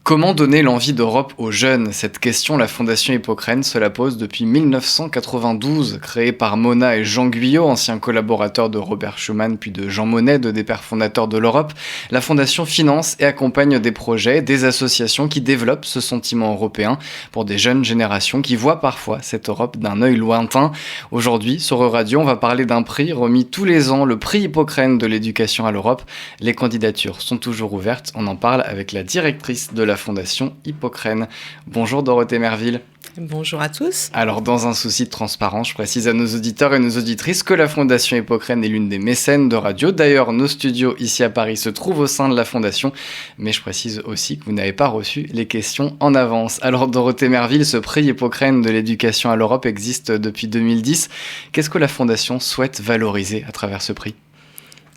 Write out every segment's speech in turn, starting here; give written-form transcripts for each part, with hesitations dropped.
Comment donner l'envie d'Europe aux jeunes ? Cette question, la Fondation Hippocrène se la pose depuis 1992. Créée par Mona et Jean Guyot, anciens collaborateurs de Robert Schuman puis de Jean Monnet, deux des pères fondateurs de l'Europe, la Fondation finance et accompagne des projets, des associations qui développent ce sentiment européen pour des jeunes générations qui voient parfois cette Europe d'un œil lointain. Aujourd'hui, sur Euradio, on va parler d'un prix remis tous les ans, le prix Hippocrène de l'éducation à l'Europe. Les candidatures sont toujours ouvertes. On en parle avec la directrice de la Fondation Hippocrène. Bonjour Dorothée Merville. Bonjour à tous. Alors, dans un souci de transparence, je précise à nos auditeurs et nos auditrices que la Fondation Hippocrène est l'une des mécènes de radio. D'ailleurs, nos studios ici à Paris se trouvent au sein de la Fondation. Mais je précise aussi que vous n'avez pas reçu les questions en avance. Alors, Dorothée Merville, ce prix Hippocrène de l'éducation à l'Europe existe depuis 2010. Qu'est-ce que la Fondation souhaite valoriser à travers ce prix ?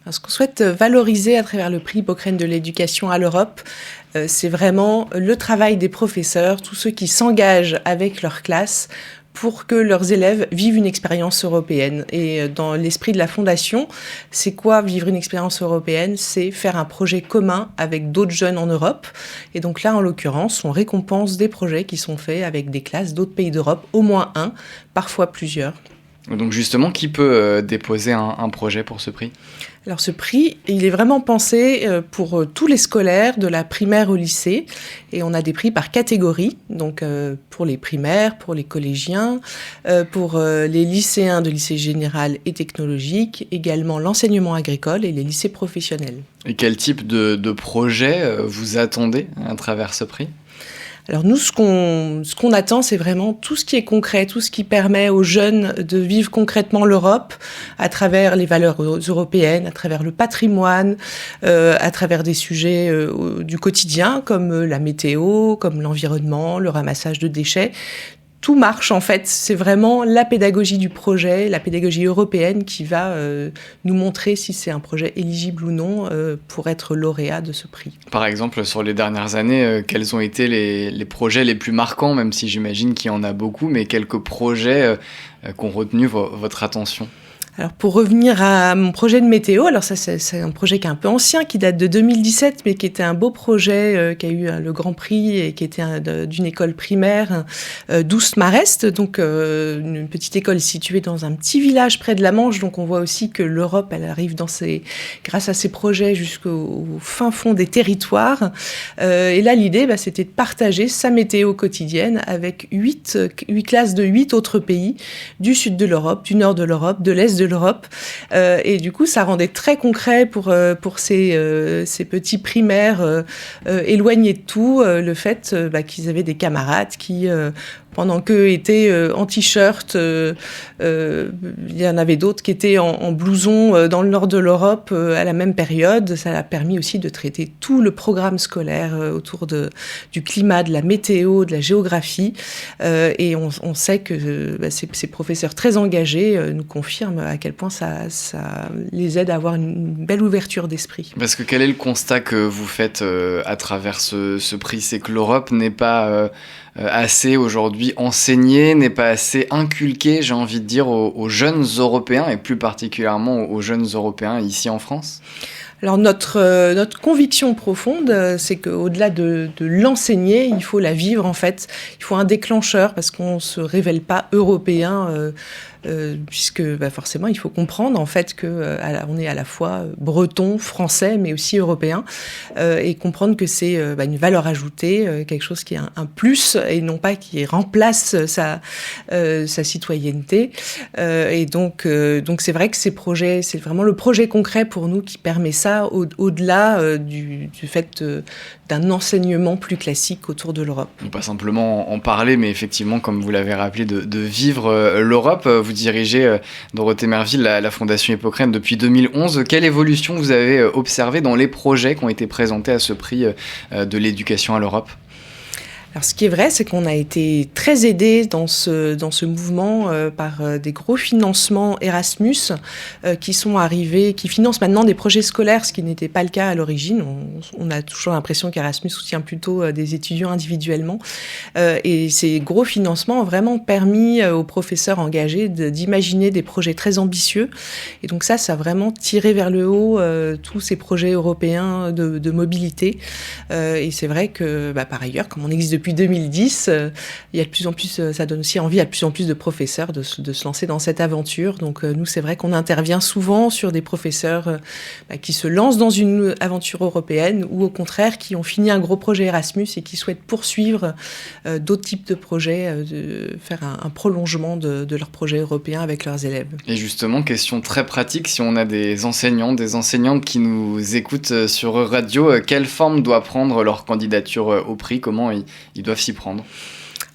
Alors, ce qu'on souhaite valoriser à travers le prix Hippocrène de l'éducation à l'Europe, c'est vraiment le travail des professeurs, tous ceux qui s'engagent avec leur classe pour que leurs élèves vivent une expérience européenne. Et dans l'esprit de la Fondation, c'est quoi vivre une expérience européenne ? C'est faire un projet commun avec d'autres jeunes en Europe. Et donc là, en l'occurrence, on récompense des projets qui sont faits avec des classes d'autres pays d'Europe, au moins un, parfois plusieurs. Donc justement, qui peut déposer un projet pour ce prix ? Alors ce prix, il est vraiment pensé pour tous les scolaires, de la primaire au lycée. Et on a des prix par catégorie, donc pour les primaires, pour les collégiens, pour les lycéens de lycée général et technologique, également l'enseignement agricole et les lycées professionnels. Et quel type de projet vous attendez à travers ce prix ? Alors nous, ce qu'on attend, c'est vraiment tout ce qui est concret, tout ce qui permet aux jeunes de vivre concrètement l'Europe à travers les valeurs européennes, à travers le patrimoine, à travers des sujets du quotidien comme la météo, comme l'environnement, le ramassage de déchets. Tout marche en fait, c'est vraiment la pédagogie du projet, la pédagogie européenne qui va nous montrer si c'est un projet éligible ou non pour être lauréat de ce prix. Par exemple, sur les dernières années, quels ont été les projets les plus marquants, même si j'imagine qu'il y en a beaucoup, mais quelques projets qui ont retenu votre attention ? Alors pour revenir à mon projet de météo, alors ça c'est un projet qui est un peu ancien, qui date de 2017, mais qui était un beau projet qui a eu le Grand Prix et qui était d'une école primaire, Douce-Marest, donc une petite école située dans un petit village près de la Manche. Donc on voit aussi que l'Europe, elle arrive grâce à ces projets jusqu'au fin fond des territoires. Et là l'idée, c'était de partager sa météo quotidienne avec 8 classes de 8 autres pays du sud de l'Europe, du nord de l'Europe, de l'est de l'Europe, et du coup ça rendait très concret pour ces petits primaires éloignés de tout, le fait qu'ils avaient des camarades qui pendant qu'eux étaient en t-shirt, il y en avait d'autres qui étaient en blouson dans le nord de l'Europe à la même période. Ça a permis aussi de traiter tout le programme scolaire autour du climat, de la météo, de la géographie. Et on sait que ces professeurs très engagés nous confirment à quel point ça les aide à avoir une belle ouverture d'esprit. Parce que quel est le constat que vous faites à travers ce prix ? C'est que l'Europe n'est pas assez aujourd'hui enseignée, n'est pas assez inculquée, j'ai envie de dire, aux jeunes Européens et plus particulièrement aux jeunes Européens ici en France ? Alors notre conviction profonde, c'est qu'au-delà de l'enseigner, il faut la vivre en fait. Il faut un déclencheur parce qu'on se révèle pas européen, puisque forcément il faut comprendre en fait que on est à la fois breton, français, mais aussi européen, et comprendre que c'est une valeur ajoutée, quelque chose qui est un plus et non pas qui remplace sa citoyenneté. Et donc c'est vrai que ces projets, c'est vraiment le projet concret pour nous qui permet ça. Au-delà du fait d'un enseignement plus classique autour de l'Europe. Pas simplement en parler, mais effectivement, comme vous l'avez rappelé, de vivre l'Europe. Vous dirigez, Dorothée Merville, la Fondation Hippocrène depuis 2011. Quelle évolution vous avez observée dans les projets qui ont été présentés à ce prix de l'éducation à l'Europe ? Alors, ce qui est vrai, c'est qu'on a été très aidés dans ce mouvement par des gros financements Erasmus qui sont arrivés, qui financent maintenant des projets scolaires, ce qui n'était pas le cas à l'origine. On a toujours l'impression qu'Erasmus soutient plutôt des étudiants individuellement. Et ces gros financements ont vraiment permis aux professeurs engagés d'imaginer des projets très ambitieux. Et donc ça a vraiment tiré vers le haut tous ces projets européens de mobilité. Et c'est vrai que, par ailleurs, comme on existe depuis 2010, il y a de plus en plus, ça donne aussi envie à de plus en plus de professeurs de se lancer dans cette aventure. Donc nous, c'est vrai qu'on intervient souvent sur des professeurs qui se lancent dans une aventure européenne ou au contraire qui ont fini un gros projet Erasmus et qui souhaitent poursuivre d'autres types de projets, faire un prolongement de leur projet européen avec leurs élèves. Et justement, question très pratique, si on a des enseignants, des enseignantes qui nous écoutent sur Radio, quelle forme doit prendre leur candidature au prix? Comment ils doivent s'y prendre?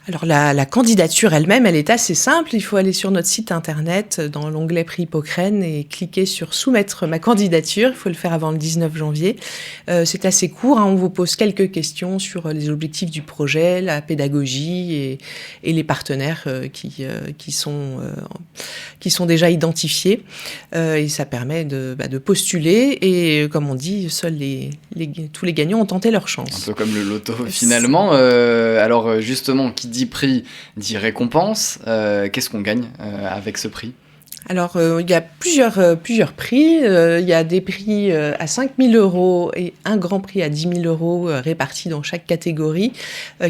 Alors la candidature elle-même, elle est assez simple. Il faut aller sur notre site internet dans l'onglet Prix Hippocrène et cliquer sur Soumettre ma candidature. Il faut le faire avant le 19 janvier. C'est assez court, on vous pose quelques questions sur les objectifs du projet, la pédagogie et les partenaires qui sont déjà identifiés. Et ça permet de postuler. Et comme on dit, seuls tous les gagnants ont tenté leur chance. Un peu comme le loto finalement. Alors justement, qui dit prix, dit récompense. Qu'est-ce qu'on gagne avec ce prix ? Alors, il y a plusieurs prix. Il y a des prix à 5 000 € et un grand prix à 10 000 € répartis dans chaque catégorie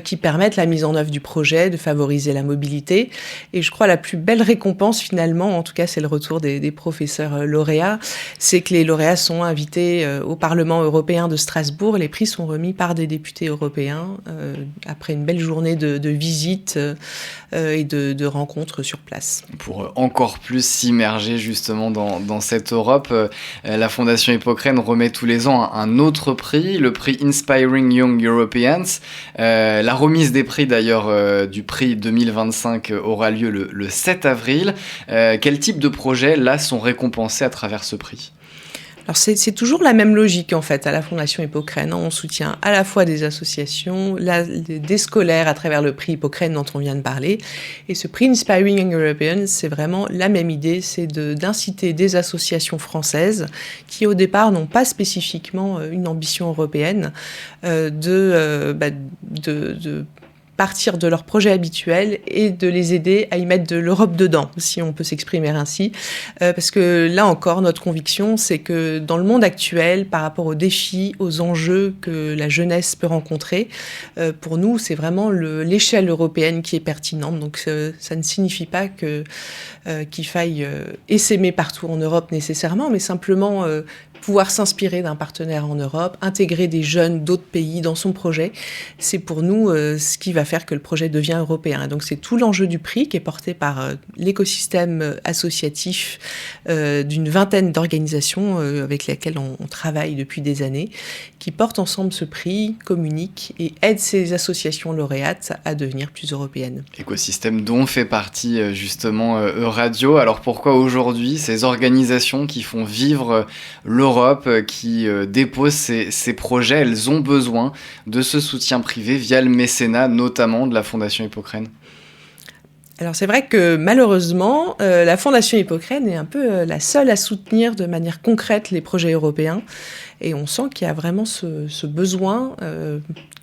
qui permettent la mise en œuvre du projet, de favoriser la mobilité. Et je crois la plus belle récompense finalement, en tout cas c'est le retour des professeurs lauréats, c'est que les lauréats sont invités au Parlement européen de Strasbourg. Les prix sont remis par des députés européens après une belle journée de visites et de rencontres sur place. Pour encore plus s'immerger justement dans cette Europe, la Fondation Hippocrène remet tous les ans un autre prix, le prix Inspiring Young Europeans. La remise des prix d'ailleurs du prix 2025 aura lieu le 7 avril. Quel type de projets là sont récompensés à travers ce prix ? Alors c'est toujours la même logique en fait à la Fondation Hippocrène. On soutient à la fois des associations, des scolaires à travers le prix Hippocrène dont on vient de parler. Et ce prix Inspiring Young Europeans, c'est vraiment la même idée, c'est d'inciter des associations françaises qui au départ n'ont pas spécifiquement une ambition européenne de partir de leur projet habituel et de les aider à y mettre de l'Europe dedans, si on peut s'exprimer ainsi. Parce que là encore, notre conviction, c'est que dans le monde actuel, par rapport aux défis, aux enjeux que la jeunesse peut rencontrer, pour nous, c'est vraiment l'échelle européenne qui est pertinente. Donc ça ne signifie pas qu'il faille essaimer partout en Europe nécessairement, mais simplement pouvoir s'inspirer d'un partenaire en Europe, intégrer des jeunes d'autres pays dans son projet, c'est pour nous ce qui va faire que le projet devient européen. Et donc c'est tout l'enjeu du prix qui est porté par l'écosystème associatif d'une vingtaine d'organisations avec lesquelles on travaille depuis des années, qui portent ensemble ce prix, communiquent et aident ces associations lauréates à devenir plus européennes. Écosystème dont fait partie justement Euradio. Alors pourquoi aujourd'hui ces organisations qui font vivre l'Europe, qui déposent ces projets, elles ont besoin de ce soutien privé via le mécénat, notamment de la Fondation Hippocrène? Alors c'est vrai que malheureusement, la Fondation Hippocrène est un peu la seule à soutenir de manière concrète les projets européens. Et on sent qu'il y a vraiment ce besoin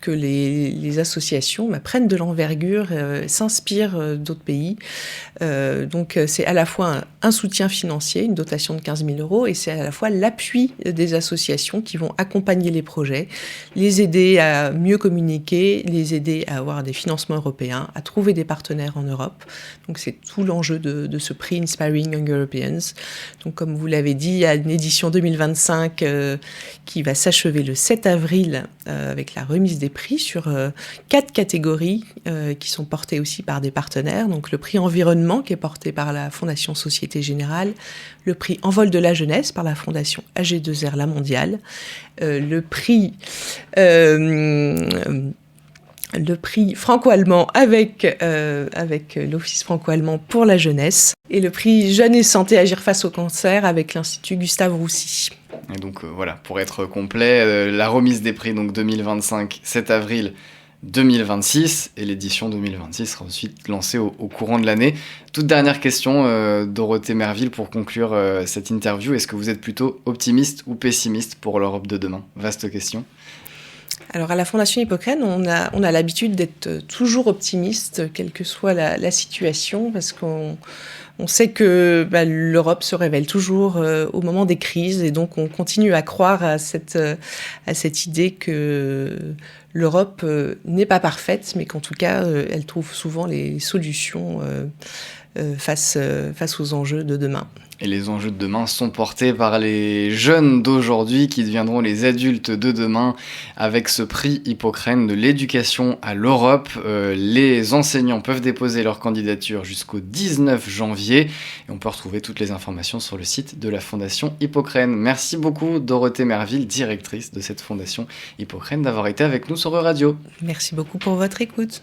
que les associations prennent de l'envergure, s'inspirent d'autres pays. Donc c'est à la fois un soutien financier, une dotation de 15 000 €, et c'est à la fois l'appui des associations qui vont accompagner les projets, les aider à mieux communiquer, les aider à avoir des financements européens, à trouver des partenaires en Europe. Donc c'est tout l'enjeu de ce prix Inspiring Young Europeans. Donc comme vous l'avez dit, il y a une édition 2025 qui va s'achever le 7 avril avec la remise des prix sur 4 catégories qui sont portées aussi par des partenaires. Donc le prix environnement qui est porté par la Fondation Société Générale, le prix Envol de la jeunesse par la Fondation AG2R La Mondiale, le prix franco-allemand avec l'Office franco-allemand pour la jeunesse et le prix Jeunes et Santé Agir face au cancer avec l'Institut Gustave Roussy. Et donc voilà, pour être complet, la remise des prix donc 2025, 7 avril, 2026 et l'édition 2026 sera ensuite lancée au courant de l'année. Toute dernière question, Dorothée Merville, pour conclure cette interview. Est-ce que vous êtes plutôt optimiste ou pessimiste pour l'Europe de demain ? Vaste question. Alors à la Fondation Hippocrène, on a l'habitude d'être toujours optimiste, quelle que soit la situation, parce qu'on sait que l'Europe se révèle toujours au moment des crises, et donc on continue à croire à cette idée que l'Europe n'est pas parfaite, mais qu'en tout cas, elle trouve souvent les solutions face aux enjeux de demain. Et les enjeux de demain sont portés par les jeunes d'aujourd'hui qui deviendront les adultes de demain avec ce prix Hippocrène de l'éducation à l'Europe. Les enseignants peuvent déposer leur candidature jusqu'au 19 janvier et on peut retrouver toutes les informations sur le site de la Fondation Hippocrène. Merci beaucoup Dorothée Merville, directrice de cette Fondation Hippocrène, d'avoir été avec nous sur Euradio. Merci beaucoup pour votre écoute.